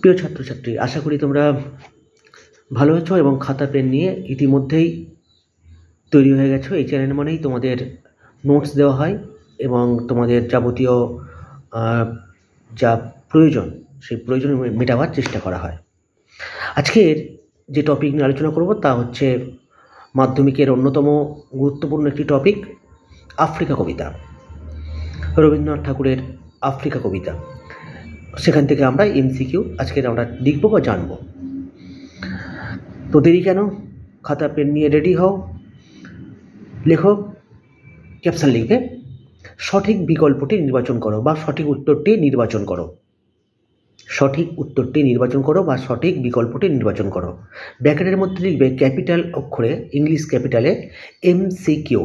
প্রিয় ছাত্রছাত্রী, আশা করি তোমরা ভালো আছো এবং খাতা পেন নিয়ে ইতিমধ্যেই তৈরি হয়ে গেছো। এই চ্যানেল মানেই তোমাদের নোটস দেওয়া হয় এবং তোমাদের যাবতীয় যা প্রয়োজন সেই প্রয়োজন মেটাবার চেষ্টা করা হয়। আজকের যে টপিক নিয়ে আলোচনা করব তা হচ্ছে মাধ্যমিকের অন্যতম গুরুত্বপূর্ণ একটি টপিক, আফ্রিকা কবিতা। রবীন্দ্রনাথ ঠাকুরের আফ্রিকা কবিতা, সেখান থেকে আমরা এমসিকিউ আজকের আমরা লিখব বা জানব। তো দেরি কেন, খাতা পেন নিয়ে রেডি হও, লেখো। ক্যাপশন লিখবে সঠিক বিকল্পটি নির্বাচন করো বা সঠিক উত্তরটি নির্বাচন করো। সঠিক উত্তরটি নির্বাচন করো বা সঠিক বিকল্পটি নির্বাচন করো। ব্র্যাকেটের মধ্যে লিখবে ক্যাপিটাল অক্ষরে, ইংলিশ ক্যাপিটালে এমসিকিউ।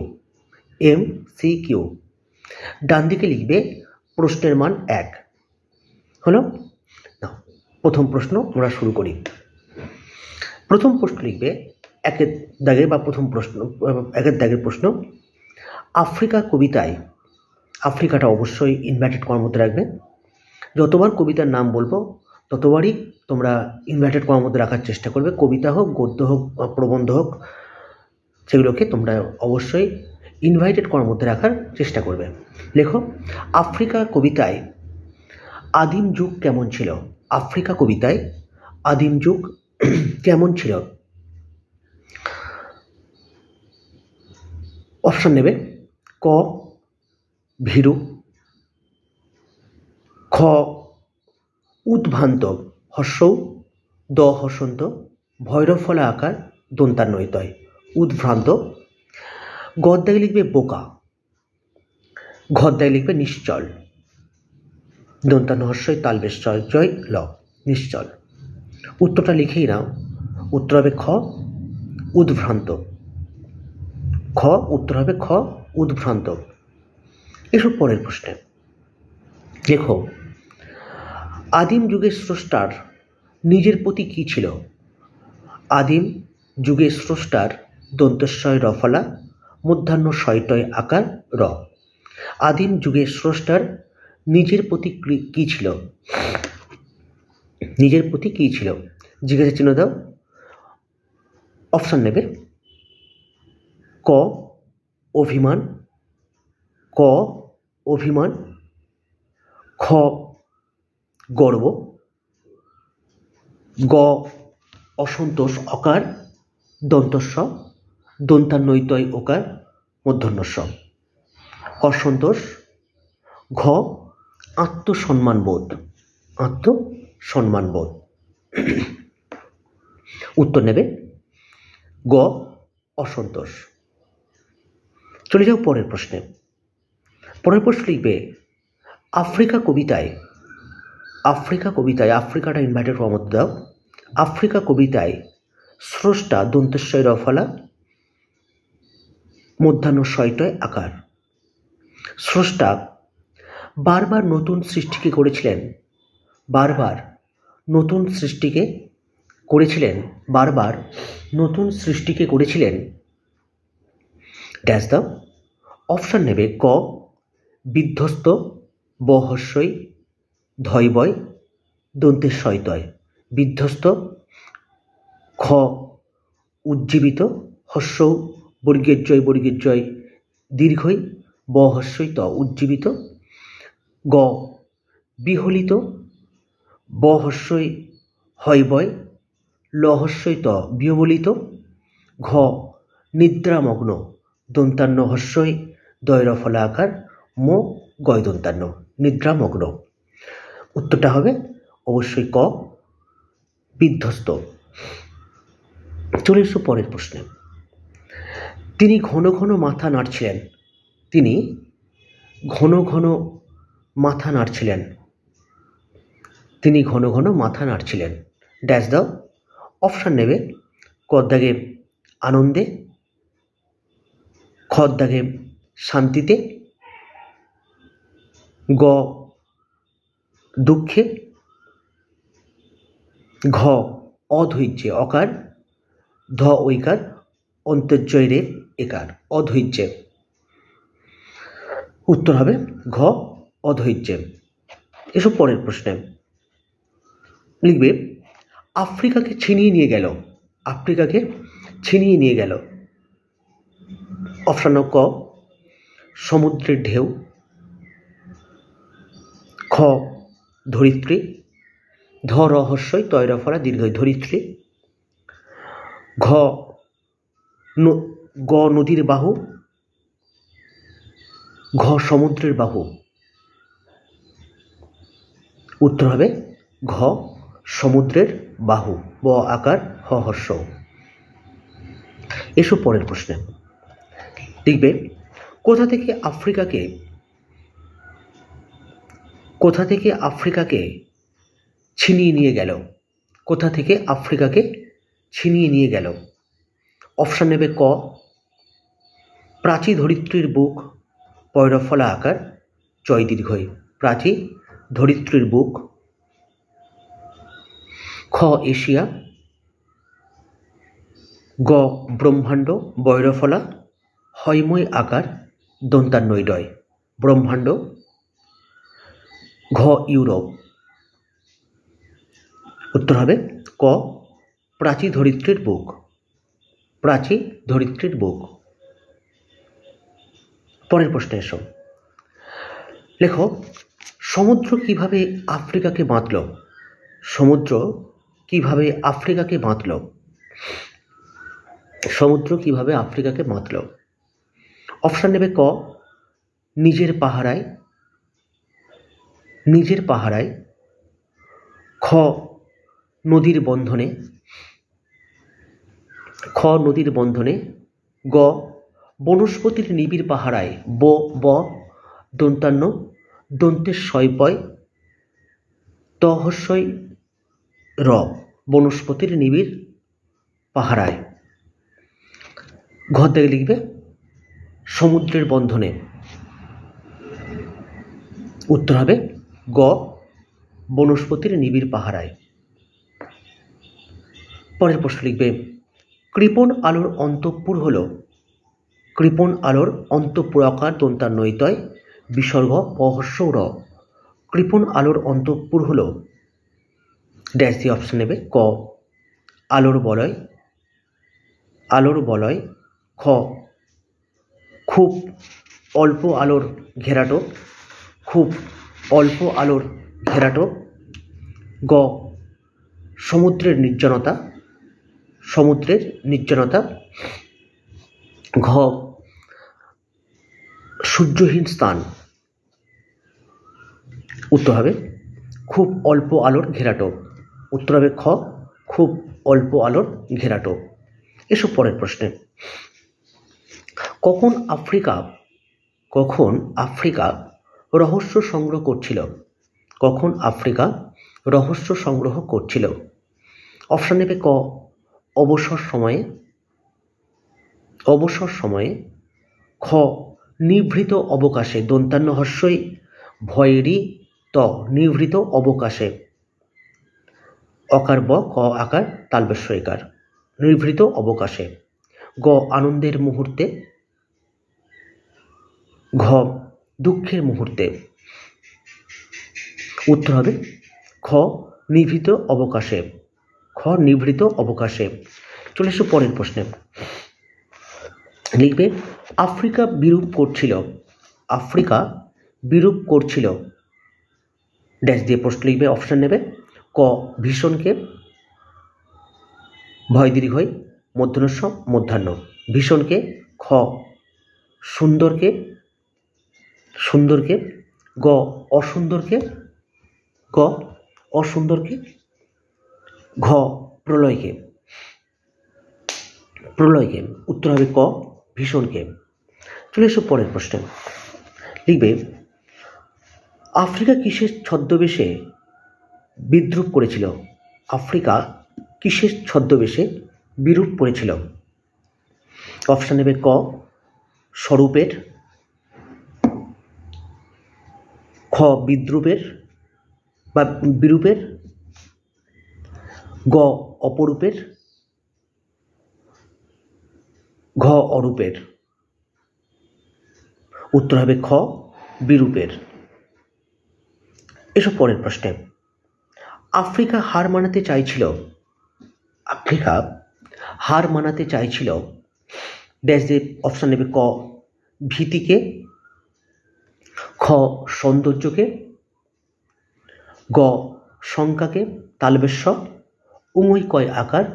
এমসিকিউ। ডান দিকে লিখবে প্রশ্নের মান 1। হলো না? প্রথম প্রশ্ন আমরা শুরু করি। প্রথম প্রশ্ন লিখবে একের দাগে বা প্রথম প্রশ্ন, একের দাগের প্রশ্ন, আফ্রিকা কবিতায়, আফ্রিকাটা অবশ্যই ইনভার্টেড কমার মধ্যে রাখবে। যতবার কবিতার নাম বলবো ততবারই তোমরা ইনভার্টেড কমার মধ্যে রাখার চেষ্টা করবে। কবিতা হোক, গদ্য হোক, প্রবন্ধ হোক, সেগুলোকে তোমরা অবশ্যই ইনভার্টেড কমার মধ্যে রাখার চেষ্টা করবে। লেখো, আফ্রিকা কবিতায় আদিম যুগ কেমন ছিল? আফ্রিকা কবিতায় আদিম যুগ কেমন ছিল? অপশন নেবে ক ভীরু, খ উদ্ভ্রান্ত হর্ষৌ দ হসন্ত ভৈরব ফলা আকার দন্তান্বয়তয় উদ্ভ্রান্ত। গদ্দায় লিখবে বোকা, ঘদ্দায় লিখবে নিশ্চল, দন্তান্ন হর্ষই তালবেশ জয় ল, নিশ্চল। উত্তরটা লিখেই নাও। উত্তর হবে খ উদ্ভ্রান্ত। খ উত্তর হবে খ উদ্ভ্রান্ত। এসব পরের প্রশ্নে। লেখো, আদিম যুগের স্রষ্টার নিজের প্রতি কী ছিল? আদিম যুগের স্রষ্টার দন্তস্বয় রফলা মধ্যাহ্ন শয়টয় আকার র। আদিম যুগের স্রষ্টার নিজের প্রতি কী ছিল? নিজের প্রতি কী ছিল? জিজ্ঞাসা চিহ্ন দাও। অপশন নেবে ক অভিমান, ক অভিমান, খ গর্ব, গ অসন্তোষ অকার দন্তস্ব দন্তান্বয়তয় ওকার মূর্ধন্যস্ব। অসন্তোষ। ঘ আত্মসম্মানবোধ, আত্মসম্মানবোধ। উত্তর নেবে গ অসন্তোষ। চলে যাও পরের প্রশ্নে। পরের প্রশ্ন লিখবে আফ্রিকা কবিতায়, আফ্রিকা কবিতায়, আফ্রিকাটা ইনভার্টেড হওয়ার মধ্যে দাও। আফ্রিকা কবিতায় স্রষ্টা দন্তস্বয় রফলা মধ্যাহ্ন শয়টয় আকার। স্রষ্টা বারবার নতুন সৃষ্টিকে করেছিলেন, বারবার নতুন সৃষ্টিকে করেছিলেন, বারবার নতুন সৃষ্টিকে করেছিলেন ড্যাশ দাও। অপশান নেবে ক বিধ্বস্ত ব হর্ষই ধয় বয় দন্তের শয়তয় বিধ্বস্ত, খ উজ্জীবিত হর্ষৌ বর্গের জয় দীর্ঘই ব হর্ষই ত উজ্জীবিত, গ বিহলিত ব হর্ষই হয় বয় ল হর্ষই ত বিহবলিত, ঘ নিদ্রামগ্ন দন্তান্ন হর্ষই দয়র ফলা আকার মো গয় দন্তান্ন নিদ্রামগ্ন। উত্তরটা হবে অবশ্যই ক বিধ্বস্ত। চলে এসো পরের প্রশ্নে। তিনি ঘন ঘন মাথা নাড়ছিলেন, তিনি ঘন ঘন মাথা নাড়ছিলেন, তিনি ঘন ঘন মাথা নাড়ছিলেন ড্যাশ দাও। অপশান নেবে ক দাগে আনন্দে, খ দাগে শান্তিতে, গ দুঃখে, ঘ অধৈর্যে অকার ধ ঐকার অন্তর্জয় রে একার অধৈর্যে। উত্তর হবে ঘ অধৈর্যে। এসব পরের প্রশ্নে। লিখবে আফ্রিকাকে ছিনিয়ে নিয়ে গেল। আফ্রিকাকে ছিনিয়ে নিয়ে গেল। অপশন ক সমুদ্রের ঢেউ, খ ধরিত্রী, ধ রহস্যই তৈরফলা দীর্ঘই ধরিত্রী, গ নদীর বাহু, ঘ সমুদ্রের বাহু। উত্তর হবে ঘ সমুদ্রের বাহু, ব আকার হ হর্ষ। এসো পরের প্রশ্নে। লিখবে কোথা থেকে আফ্রিকাকে ছিনিয়ে নিয়ে গেল। কোথা থেকে আফ্রিকাকে ছিনিয়ে নিয়ে গেল। অপশন নেবে ক প্রাচী ধরিত্রীর বুক, পয়রফলা আকার চয় দীর্ঘই, প্রাচী ধরিত্রীর বুক, খ এশিয়া, গ ব্রহ্মাণ্ড বৈরফলা হয়ময় আকার দন্তান্নয়ডয়, ব্রহ্মাণ্ড, ঘ ইউরোপ। উত্তর হবে ক প্রাচী ধরিত্রীর বুক, প্রাচী ধরিত্রীর বুক। পরের প্রশ্নে এসো। লেখো সমুদ্র কিভাবে আফ্রিকাকে বাঁধল। সমুদ্র কিভাবে আফ্রিকাকে বাঁধল। সমুদ্র কিভাবে আফ্রিকাকে বাঁধল। অপশন নেবে ক নিজের পাহারায়, নিজের পাহারায়, খ নদীর বন্ধনে, খ নদীর বন্ধনে, গ বনস্পতির নিবিড় পাহারায়, ব দন্তান্ন দন্তের শয়পয় ত হস্যই র বনস্পতির নিবিড় পাহারায়। ঘর থেকে লিখবে সমুদ্রের বন্ধনে। উত্তর হবে গ বনস্পতির নিবিড় পাহারায়। পরের প্রশ্ন লিখবে কৃপণ আলোর অন্তঃপুর হল। কৃপণ আলোর অন্তঃপুরাকার দন্তান্নয়িতয় বিসর্গ অহস্য র। কৃপণ আলোর অন্তঃপুর হল ড্যাশ দিয়ে অপশন নেবে ক আলোর বলয়, আলোর বলয়, খ খুব অল্প আলোর ঘেরাটো, খুব অল্প আলোর ঘেরাটো, গ সমুদ্রের নির্জনতা, সমুদ্রের নির্জনতা, ঘ সূর্যহীন স্থান। উত্তর হবে খুব অল্প আলোর ঘেরাটো। উত্তর হবে খ খুব অল্প আলোর ঘেরাটো। এসব পরের প্রশ্নে। কখন আফ্রিকা রহস্য সংগ্রহ করছিল। কখন আফ্রিকা রহস্য সংগ্রহ করছিল। অপশন নেবে ক অবসর সময়ে, অবসর সময়ে, খ নিভৃত অবকাশে দন্তান্ন হস্যই ভয়েরই ত নিভৃত অবকাশে, অকার ব ক আকার তালবেশ্বইকার নিভৃত অবকাশে, গ আনন্দের মুহূর্তে, ঘ দুঃখের মুহূর্তে। উত্তর হবে খ নিভৃত অবকাশে, খ নিভৃত অবকাশে। চলে এসো পরের প্রশ্নে। লিখবে আফ্রিকা বিরূপ করছিল। আফ্রিকা বিরূপ করছিল ড্যাশ দিয়ে প্রশ্ন লিখবে। অপশন নেবে ক ভীষণকে, ভয় দীর্ঘই মধ্যাহ্নস্ব মধ্যাহ্ন, ভীষণকে, খ সুন্দরকে, সুন্দরকে, গ অসুন্দরকে, গ অসুন্দরকে, ঘ প্রলয়কে, প্রলয়কে। উত্তর হবে ক ভীষণকে। চলে এসো পরের প্রশ্নে। লিখবে আফ্রিকা কিসের ছদ্মবেশে বিদ্রুপ করেছিল। আফ্রিকা কিসের ছদ্মবেশে বিরূপ করেছিল। অপশন নেবে ক স্বরূপের, খ বিদ্রুপের বা বিরূপের, গ অপরূপের, ঘ অরূপের। উত্তর হবে খ বিরূপের। এসব পরের প্রশ্নে। আফ্রিকা হার মানাতে চাইছিল, আফ্রিকা হার মানাতে চাইছিল ড্যাশ দিয়ে অপশান নেবে ক ভীতিকে, খ সৌন্দর্যকে, গ শঙ্কাকে তালবেশ্য, উমৈ কয় আকার,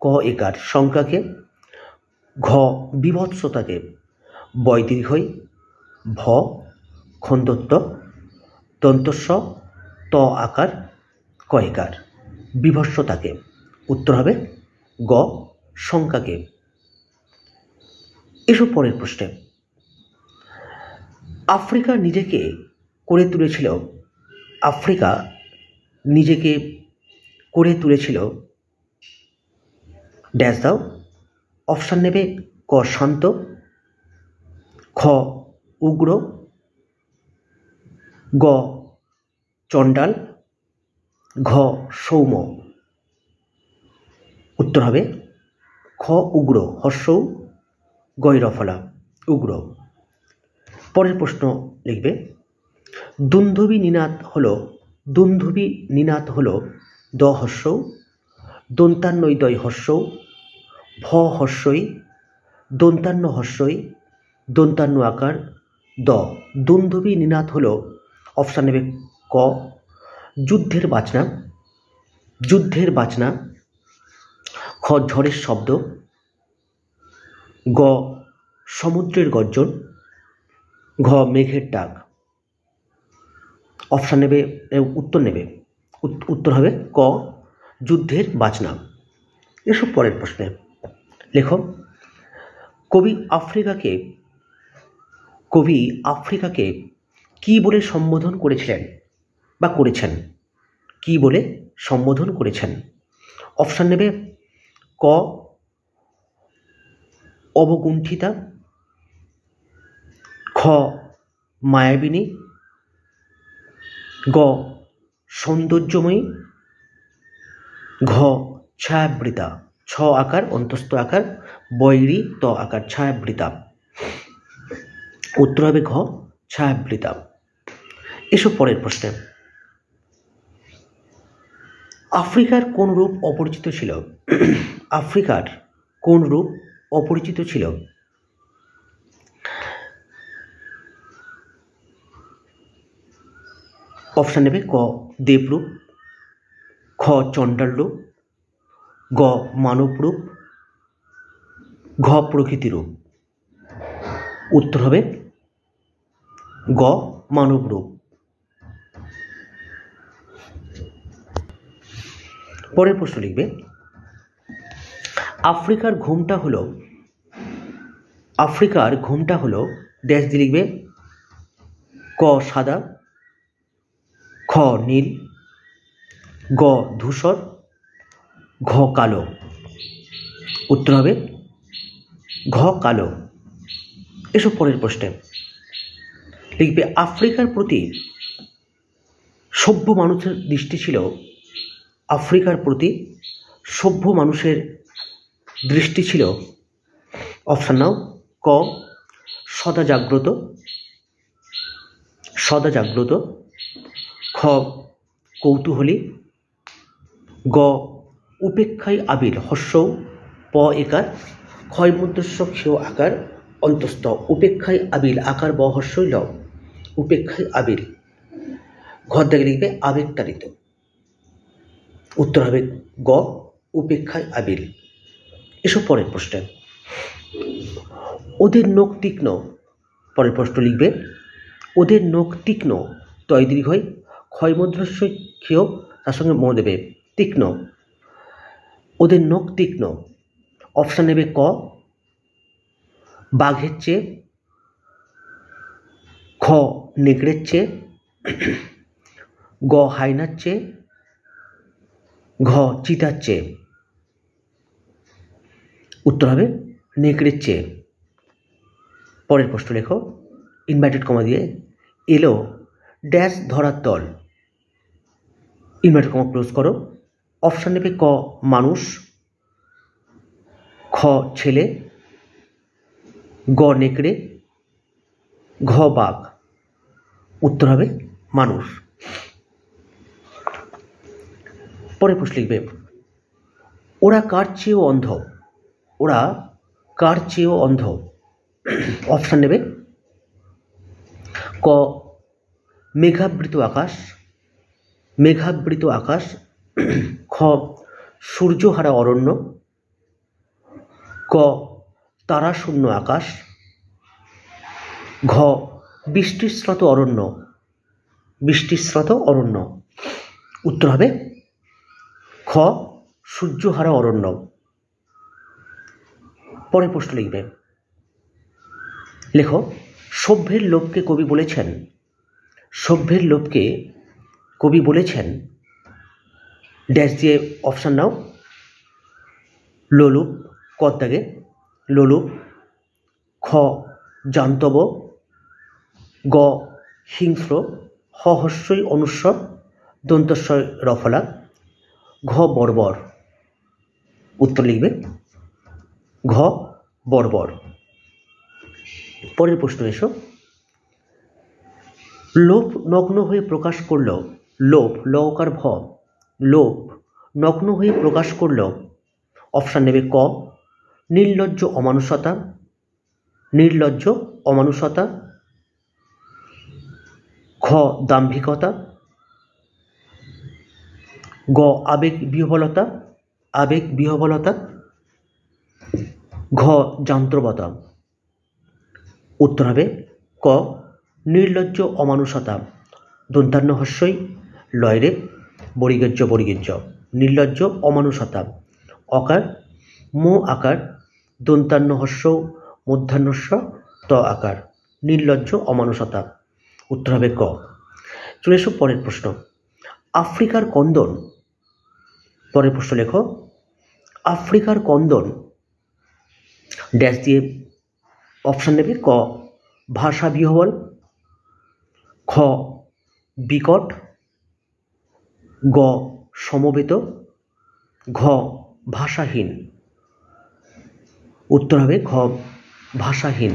ক একার শঙ্কাকে, ঘ বিভৎসতাকে বয়দীর্ঘই, ভ খন্দত্ব দন্তস্ব ত আকার কয়কার বিভৎসতাকে। উত্তর হবে গ শঙ্কাকে। এসব পরের প্রশ্নে। আফ্রিকা নিজেকে করে তুলেছিল, আফ্রিকা নিজেকে করে তুলেছিল ড্যাশ দাও, অপশান নেবে ক শান্ত, খ উগ্র, গ চণ্ডাল, ঘ সৌম্য। উত্তর হবে খ উগ্র, হর্ষৌ গৈরফলা উগ্র। পরের প্রশ্ন লিখবে দুন্ধুবি নিনাদ হলো, দুন্ধুবি নিনাদ হলো দ হর্ষৌ, দন্তান্নই দয় হর্ষৌ, ভ হর্ষই, দন্তান্ন হর্ষই, দন্তান্ন আকার দ। দুন্ধুবি নিনাদ হলো অপশান নেবে ক যুদ্ধের বাজনা, যুদ্ধের বাজনা, খ ঝড়ের শব্দ, গ সমুদ্রের গর্জন, ঘ মেঘের ডাক। অপশান নেবে, উত্তর নেবে, উত্তর হবে ক যুদ্ধের বাজনা। এসব পরের প্রশ্নে। লেখক কবি আফ্রিকাকে কি বলে সম্বোধন করেছিলেন বা করেছেন, কি বলে সম্বোধন করেছেন? অপশান নেবে ক অবগুণ্ঠিতা, খ মায়াবিনী, গ সৌন্দর্যময়ী, ঘ ছায়াবৃতা ছ আকার অন্তস্থ আকার বৈরী ত আকার ছায়াবৃতা। উত্তর হবে ঘ ছায়াবৃতা। এসব পরের প্রশ্নে। আফ্রিকার কোন রূপ অপরিচিত ছিল? আফ্রিকার কোন রূপ অপরিচিত ছিল? অপশান নেবে ক দেবরূপ, খ চণ্ডাল রূপ, গ মানব রূপ, ঘ প্রকৃতি রূপ। উত্তর হবে গ মানব রূপ। পরের প্রশ্ন লিখবে আফ্রিকার ঘুমটা হলো ড্যাশ দিয়ে লিখবে ক সাদা, খ নীল, গ ধূসর, ঘ কালো। উত্তর হবে ঘ কালো। এসব পরের প্রশ্নে লিখবে আফ্রিকার প্রতি সভ্য মানুষের দৃষ্টি ছিল, আফ্রিকার প্রতি সভ্য মানুষের দৃষ্টি ছিল। অপশান নাও ক সদা জাগ্রত, খ কৌতূহলী, গ উপেক্ষায় আবির হর্ষৌ প একার ক্ষয়মুদ্রস্য ক্ষেয় আকার অন্তস্থ উপেক্ষায় আবির আকার ব হর্ষই ল উপেক্ষায় আবির। ঘর দেখে লিখবে আবেগতাড়িত। উত্তর হবে গ উপেক্ষায় আবির। এসব পরের প্রশ্নে। ওদের নখ তীক্ষ্ণ। পরের প্রশ্ন লিখবে ওদের নখ তীক্ষ্ণ তয় দীর্ঘই ক্ষয়মুদ্রস্য ক্ষেয় তার সঙ্গে ম দেবে তীক্ষ্ণ। ওদের নখ তীক্ষ্ণ। অপশান নেবে ক বাঘের চেয়ে, খ নেকড়ের চেয়ে, গ হাইনার চেয়ে, ঘ চিতার চেয়ে। উত্তর হবে নেকড়ের চেয়ে। পরের প্রশ্ন লেখো ইনভার্টেড কমা দিয়ে এলো ড্যাশ ধরার তল, ইনভার্টেড কমা ক্লোজ করো। অপশান নেবে ক মানুষ, খ ছেলে, গ নেকড়ে, ঘ বাঘ। উত্তর হবে মানুষ। পরের প্রশ্ন লিখবে ওরা কার চেয়েও অন্ধ, ওরা কার চেয়েও অন্ধ। অপশান নেবে ক মেঘাবৃত আকাশ, মেঘাবৃত আকাশ, খ সূর্যহারা অরণ্য, ক তারাশূন্য আকাশ, ঘ বৃষ্টিস্রোত অরণ্য, বৃষ্টিস্রোত অরণ্য। উত্তর হবে খ সূর্যহারা অরণ্য। পরের প্রশ্ন লিখবে লেখো সভ্যের লোভকে কবি বলেছেন, সভ্যের লোভকে কবি বলেছেন ড্যাশ দিয়ে অপশান নাও। লোলুপ, ক দাগে লোলুপ, খ জান্তব, গ হিংস্র, হ হস্যই অনুস্বর দন্তস্বয় রফলা, ঘ বর্বর। উত্তর লিখবে ঘ বর্বর। পরের প্রশ্ন এসো লোভ নগ্ন হয়ে প্রকাশ করল, লোভ লকার ভ, লোভ নগ্ন হয়ে প্রকাশ করল। অপশান নেবে ক নির্লজ্জ অমানুষতা, নির্লজ্জ অমানুষতা, খ দাম্ভিকতা, গ আবেগ বিহ্বলতা, আবেগ বিহ্বলতা, ঘ যান্ত্রবতা। উত্তর হবে ক নির্লজ্জ অমানুষতা, দন্তান্ন হস্যই লয়রে বরিগেজ্য বরিগেজ্য, নির্লজ্জ অমানুষতা, অকার মো আকার দন্তান্ন হস্য মধ্যাহ্নস্য ত আকার, নির্লজ্জ অমানুষতা। উত্তর হবে ক। চলে এসো পরের প্রশ্ন আফ্রিকার কন্দন। পরের প্রশ্ন লেখো আফ্রিকার কন্দন ড্যাশ দিয়ে অপশান নেবে ক ভাষা বিহ্বল, খ বিকট, গ সমবেত, ঘ ভাষাহীন। উত্তর হবে ঘ ভাষাহীন।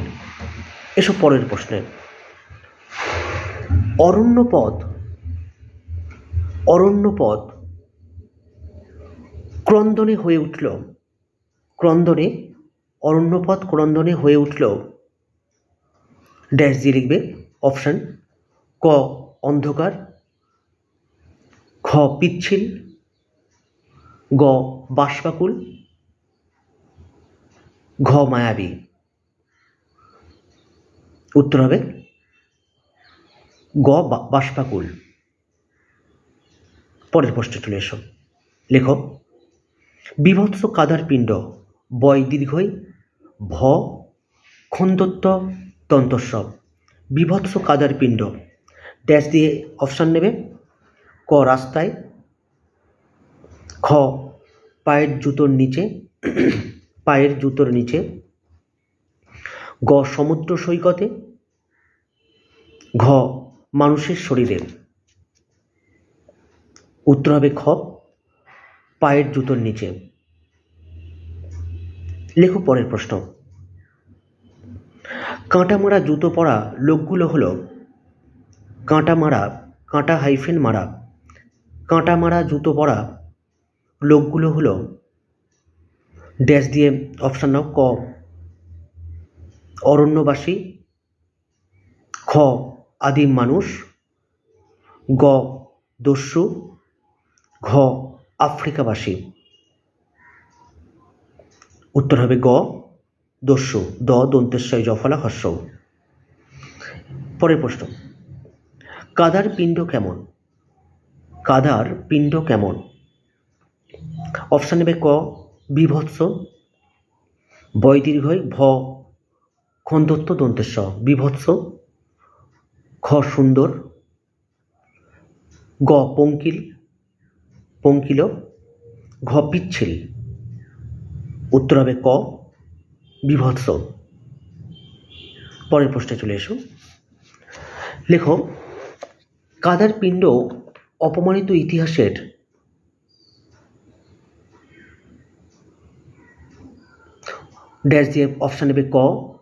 এসব পরের প্রশ্নে অরণ্যপদ, অরণ্যপদ ক্রন্দনে হয়ে উঠল, ক্রন্দনে অরণ্যপদ ক্রন্দনে হয়ে উঠল ড্যাশ দিয়ে লিখবে অপশান ক অন্ধকার, খ পিচ্ছিল, গ বাষ্পাকুল, ঘ মায়াবী। উত্তর হবে গ বাষ্পাকুল। পরের প্রশ্ন চলে এসো লেখো বিভৎস কাদার পিণ্ড বয় দীর্ঘই ভ খন্দত্ব দন্তস্ব, বিভৎস কাদার পিণ্ড ড্যাশ দিয়ে অপশান নেবে ক রাস্তায়, খ পায়ের জুতোর নিচে, পায়ের জুতোর নিচে, গ সমুদ্র সৈকতে, ঘ মানুষের শরীরে। উত্তর হবে খ পায়ের জুতোর নিচে। লেখো পরের প্রশ্ন কাঁটা মারা জুতো পরা লোকগুলো হলো কাঁটা মারা, কাঁটা হাইফেন মারা, কাঁটা মারা জুতো পরা লোকগুলো হলো ড্যাশ দিয়ে অপশান নাও ক অরণ্যবাসী, খ আদিম মানুষ, গ দস্যু, ঘ আফ্রিকাবাসী। উত্তর হবে গ দস্যু, দ দন্তেশ্বয় জফলা হস্য। পরের প্রশ্ন কাদার পিণ্ড কেমন, কাদার পিণ্ড কেমন। অপশান নেবে ক বিভৎস, বয় দীর্ঘই ভ খন্দত্ব দন্তেশ্ব বিভৎস, খ সুন্দর, গ পঙ্কিল পঙ্কিল, ঘ পিচ্ছিল। উত্তর হবে ক বিভৎস। পরের প্রশ্নে চলে এসো লেখো কাদার পিণ্ড অপমানিত ইতিহাসের ড্যাশ দিয়ে অপশান নেবে ক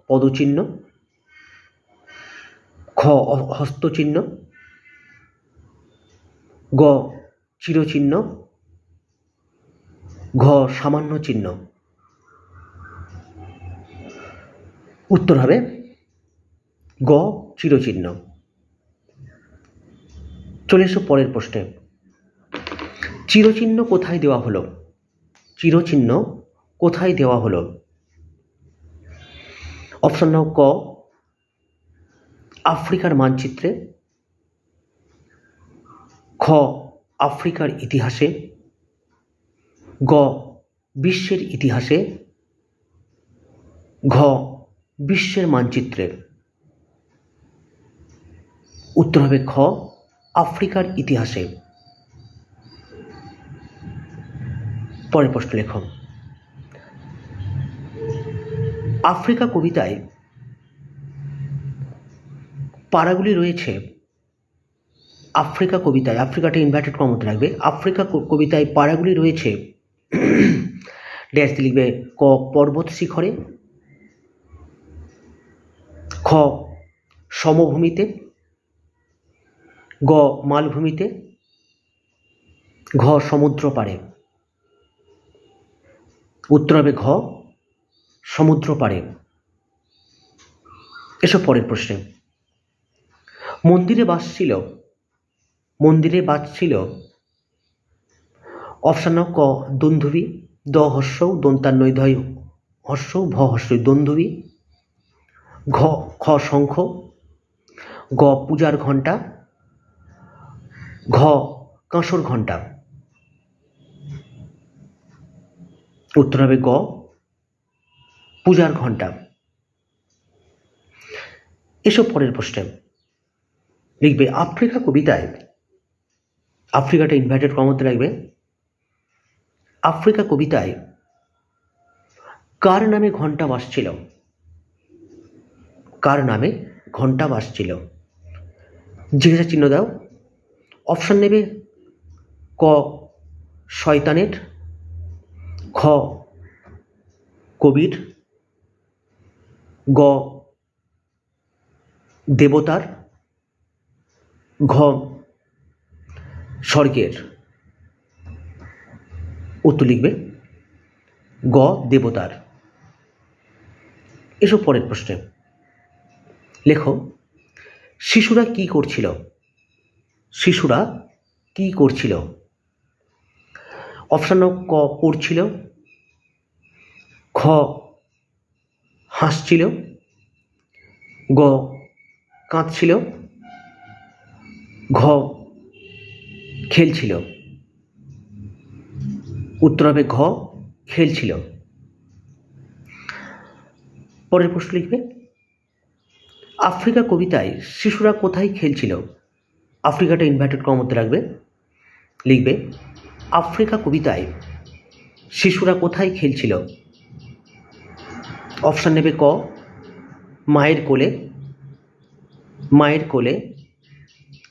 পদচিহ্ন, খ হস্তচিহ্ন, গ চিরচিহ্ন, ঘ সামান্য চিহ্ন। উত্তর হবে গ চিরচিহ্ন। চলে এসো পরের প্রশ্নে। চিরচিহ্ন কোথায় দেওয়া হলো? চিরচিহ্ন কোথায় দেওয়া হলো? অপশন নাও। ক আফ্রিকার মানচিত্রে, খ আফ্রিকার ইতিহাসে, গ বিশ্বের ইতিহাসে, ঘ বিশ্বের মানচিত্রে। উত্তর হবে খ আফ্রিকার ইতিহাসে। পরের প্রশ্ন লেখ। আফ্রিকা কবিতায় পাড়াগুলি রয়েছে। আফ্রিকা কবিতায়, আফ্রিকাটা ইনভার্টেড কমাতে রাখবে, আফ্রিকা কবিতায় পাড়াগুলি রয়েছে ড্যাশ দিয়ে লিখবে। ক পর্বত শিখরে, খ সমভূমিতে, গ মালভূমিতে, ঘ সমুদ্র পাড়ে। উত্তর হবে ঘ সমুদ্র পাড়ে। এসব পরের প্রশ্নে। মন্দিরে বাস ছিল, মন্দিরে বাস ছিল। অপশন নাও। ক দুন্ধুবি, দ হর্ষ দন্তান্নয় ধয় হর্ষ ভ হর্ষ দুন্ধুবি, খ শঙ্খ, গ পূজার ঘণ্টা, ঘ কাঁসর ঘণ্টা। উত্তর হবে গ পূজার ঘণ্টা। এসব পরের প্রশ্নে লিখবে আফ্রিকা কবিতায়, আফ্রিকাটা ইনভার্টেড কমাতে রাখবে, আফ্রিকা কবিতায় কার নামে ঘণ্টা বাজছিল? কার নামে ঘণ্টা বাজছিল? জিজ্ঞাসা চিহ্ন দাও। অপশন নেবে। ক শয়তানের, খ কবির, গ দেবতার, ঘ স্বর্গের। উত্তর লিখবে গ দেবতার। এসব পরের প্রশ্নে লেখো শিশুরা কি করছিল? শিশুরা কি করছিল? অপশন ক পড়ছিল, খ হাসছিল, গ কাঁদছিল, ঘ খেলছিল। উত্তর হবে ঘ খেলছিল। পরের প্রশ্ন লিখবে আফ্রিকা কবিতায় শিশুরা কোথায় খেলছিল? আফ্রিকাটা ইনভার্টেড কমার মধ্যে রাখবে, লিখবে আফ্রিকা কবিতায় শিশুরা কোথায় খেলছিল? অপশান নেবে। ক মায়ের কোলে, মায়ের কোলে,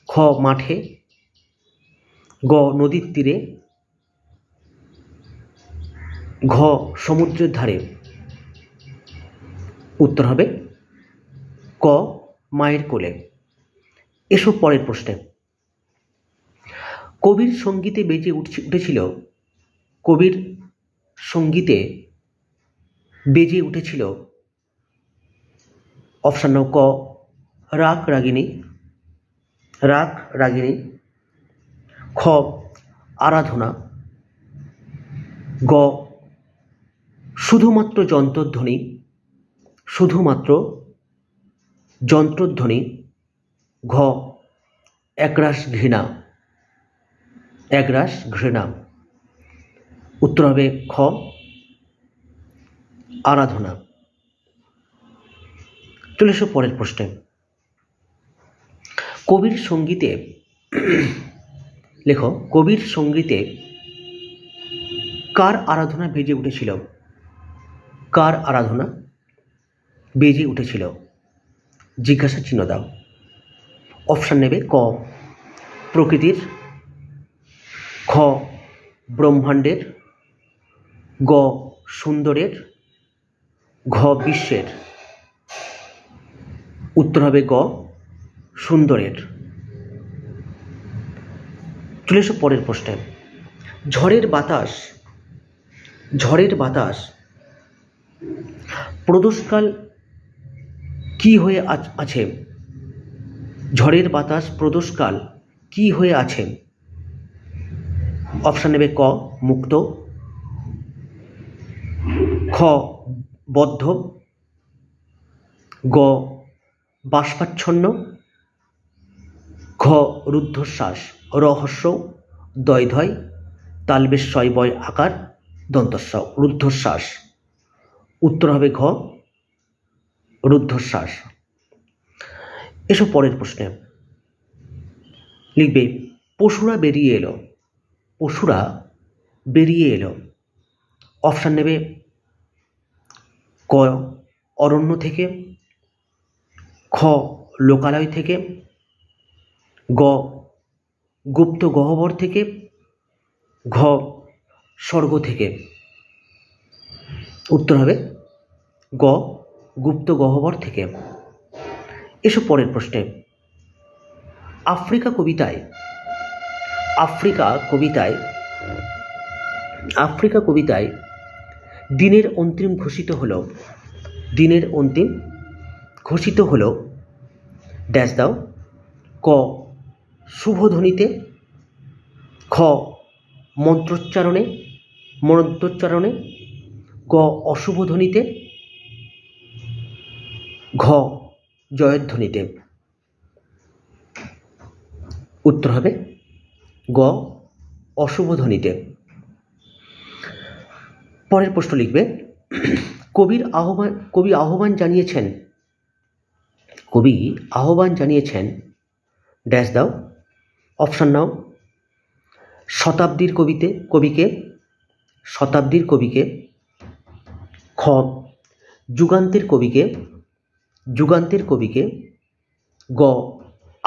খ মাঠে, গ নদীর তীরে, ঘ সমুদ্রের ধারে। উত্তর হবে ক মায়ের কোলে। এসব পরের প্রশ্নে কবির সঙ্গীতে বেজে উঠেছিল, কবির সঙ্গীতে বেজে উঠেছিল। অপশান নাও। ক রাগ রাগিনী, রাগ রাগিনী, খ আরাধনা, গ শুধুমাত্র যন্ত্রধ্বনি, শুধুমাত্র যন্ত্রধ্বনি, ঘ একরাশ ঘৃণা, একরাশ ঘৃণা। উত্তর হবে খ আরাধনা। চলে এসো পরের প্রশ্নে কবির সঙ্গীতে লেখো কবির সঙ্গীতে কার আরাধনা বেজে উঠেছিল? কার আরাধনা বেজে উঠেছিল? জিজ্ঞাসা চিহ্ন দাও। অপশান নেবে। ক প্রকৃতির, খ ব্রহ্মাণ্ডের, গ সুন্দরের, ঘ বিশ্বের। উত্তর হবে গ সুন্দরের। চলে এসো পরের প্রশ্নে ঝড়ের বাতাস ঝড়ের বাতাস প্রদোষকাল কি হয়ে আছে? ঝড়ের বাতাস প্রদোষকাল কি হয়ে আছে? অপশান নেবে ক মুক্ত, খ বদ্ধ, গ বাষ্পাচ্ছন্ন, ঘ রুদ্ধশ্বাস রহস্য দয় তালবেশ্বয় বয় আকার দন্তস্ব রুদ্ধশ্বাস। উত্তর হবে ঘ রুদ্ধশ্বাস। এসব পরের প্রশ্নে লিখবে পশুরা বেরিয়ে এলো। পশুরা বেরিয়ে এলো। অপশান নেবে ক অরণ্য থেকে, খ লোকালয় থেকে, গ গুপ্ত গহ্বর থেকে, ঘ স্বর্গ থেকে। উত্তর হবে গ গুপ্ত গহ্বর থেকে। এসব পরের প্রশ্নে আফ্রিকা কবিতায় দিনের অন্তিম ঘোষিত হলো ড্যাশ দাও। ক শুভধ্বনিতে, খ মন্ত্রোচ্চারণে, গ অশুভ ধ্বনিতে, ঘ জয়ধ্বনিতে। উত্তর হবে গ অশুভ ধ্বনিতে। পরের প্রশ্ন লিখবে কবি আহ্বান জানিয়েছেন ড্যাশ দাও। অপশান নাও। শতাব্দীর কবিকে, খ যুগান্তের কবিকে, গ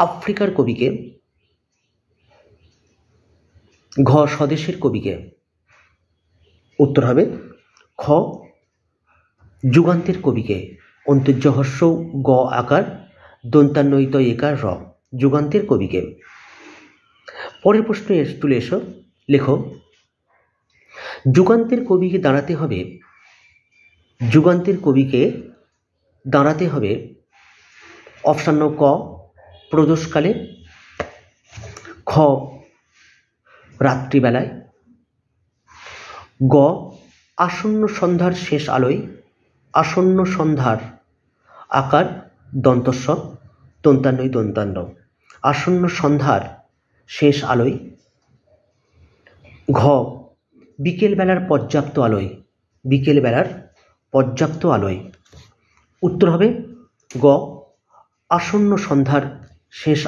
আফ্রিকার কবিকে, ঘ স্বদেশের কবিকে। উত্তর হবে খ যুগান্তের কবিকে। অন্তর্য হর্ষ গ আকার দন্তান্বয়িত একার র যুগান্তের কবিকে। পরের প্রশ্ন তুলে এসো। লেখো যুগান্তের কবিকে দাঁড়াতে হবে অপশান নাও। ক প্রদোষকালে, খ রাত্রিবেলায়, গ আসন্ন সন্ধ্যার শেষ আলোয়, আসন্ন সন্ধ্যার আকার দন্তস্ব দন্তান্বয় দন্তান্ন আসন্ন সন্ধ্যার শেষ আলোয়, ঘ বিকেলবেলার পর্যাপ্ত আলোয়। উত্তর হবে গ আসন্ন সন্ধ্যার শেষ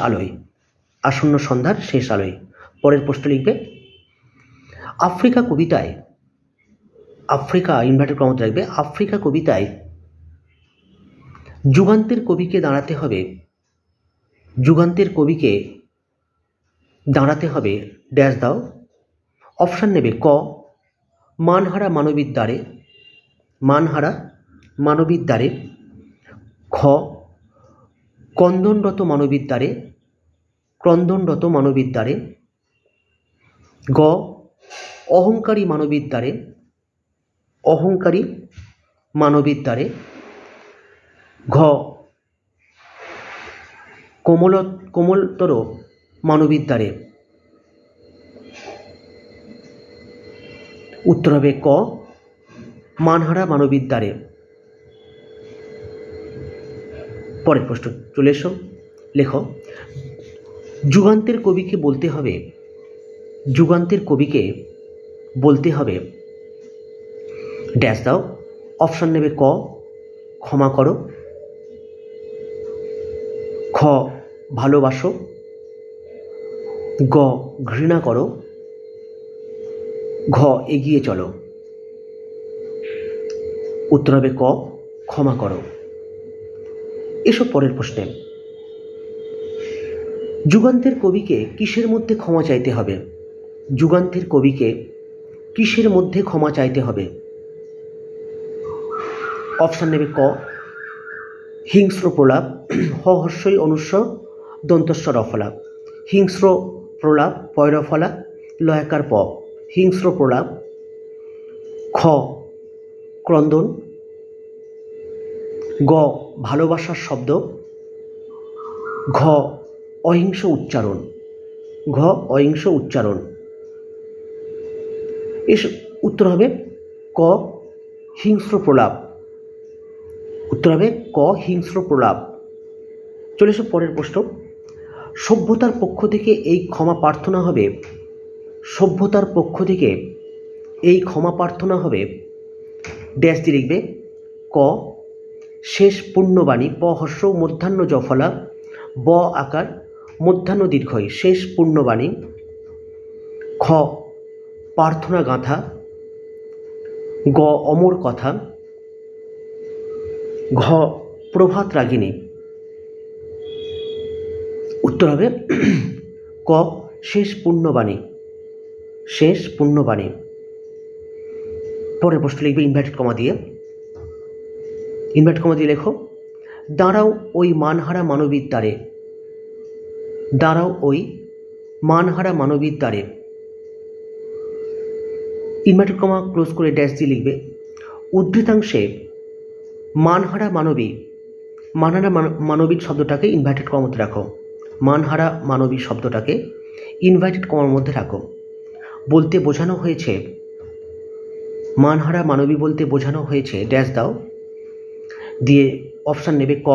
আলোয়। পরের প্রশ্ন লিখবে আফ্রিকা ইনভার্টেড কমাতে রাখবে। আফ্রিকা কবিতায় যুগান্তের কবিকে দাঁড়াতে হবে ড্যাশ দাও। অপশান নেবে ক মানহারা মানবীর দ্বারে, খ ক্রন্দনরত মানবীর দ্বারে, গ অহংকারী মানবীর দ্বারে, ঘ কোমলতর মানবীর দ্বারে। উত্তর হবে ক মানহারা মানবীর দ্বারে। পরের প্রশ্ন চলে এসো। লেখো যুগান্তের কবিকে বলতে হবে ড্যাশ দাও। অপশান নেবে ক ক্ষমা করো, খ ভালোবাসো, গ ঘৃণা করো, ঘ এগিয়ে চলো। উত্তর হবে ক ক্ষমা করো। এসব পরের প্রশ্নে যুগান্তের কবিকে কিসের মধ্যে ক্ষমা চাইতে হবে? অপশান নেবে ক হিংস্র প্রলাপ, হ হর্ষই অনুস্বর দন্তস্ব রফলা হিংস্র প্রলাপ পয়রফলা লয়াকার প হিংস্র প্রলাপ, খ ক্রন্দন, গ ভালোবাসার শব্দ, ঘ অহিংস উচ্চারণ, ঘ অহিংস উচ্চারণ। এর উত্তর হবে ক হিংস্র প্রলাপ, উত্তর হবে ক হিংস্র প্রলাপ। চলে এসো পরের প্রশ্ন। সভ্যতার পক্ষ থেকে এই ক্ষমা প্রার্থনা হবে, সভ্যতার পক্ষ থেকে এই ক্ষমা প্রার্থনা হবে, ড্যাশ দিয়ে লিখবে। ক শেষ পুণ্যবাণী, প হর্ষ মধ্যাহ্ন জফলা, ব আকার মধ্যাহ্ন দীর্ঘই, শেষ পুণ্যবাণী। খ প্রার্থনা গাঁথা, গ অমর কথা, ঘ প্রভাত রাগিনী। উত্তর হবে ক শেষ পুণ্যবাণী, শেষ পুণ্যবাণী। পরের প্রশ্ন লিখবে ইনভার্টেড কমা দিয়ে, ইনভার্টেড কমা দিয়ে লেখো দাঁড়াও ওই মানহারা মানবীর দ্বারে, দাঁড়াও ওই মানহারা মানবীর দ্বারে। ইনভার্টেড কমা ক্লোজ করে ড্যাশ দিয়ে লিখবে উদ্ধৃতাংশে মানহারা মানবী, মানহারা মানবীর শব্দটাকে ইনভার্টেড কমার মধ্যে রাখো, মানহারা মানবী শব্দটাকে ইনভার্টেড কমার মধ্যে রাখো। বলতে বোঝানো হয়েছে, মানহারা মানবী বলতে বোঝানো হয়েছে, ড্যাশ দাও দিয়ে অপশান নেবে ক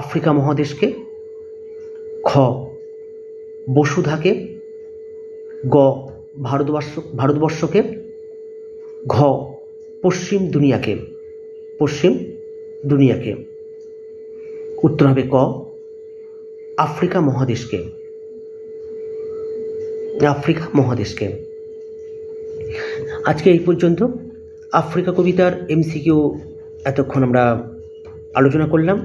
আফ্রিকা মহাদেশকে, খ বসুধাকে, গ ভারতবর্ষকে, ঘ পশ্চিম দুনিয়াকে, পশ্চিম দুনিয়াকে। উত্তর হবে ক আফ্রিকা মহাদেশকে, আফ্রিকা মহাদেশকে। আজকে এই পর্যন্ত আফ্রিকা কবিতার এমসিকিউ এতক্ষণ আমরা আলোচনা করলাম।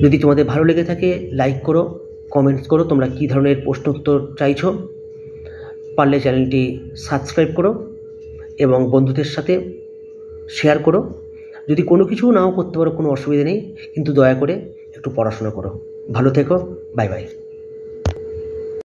যদি তোমাদের ভালো লেগে থাকে লাইক করো, কমেন্টস করো তোমরা কী ধরনের প্রশ্ন উত্তর চাইছো, পারলে চ্যানেলটি সাবস্ক্রাইব করো এবং বন্ধুদের সাথে শেয়ার করো। যদি কোনো কিছু নাও করতে পারো কোনো অসুবিধা নেই, কিন্তু দয়া করে একটু পড়াশোনা করো। ভালো থেকো, বাই বাই।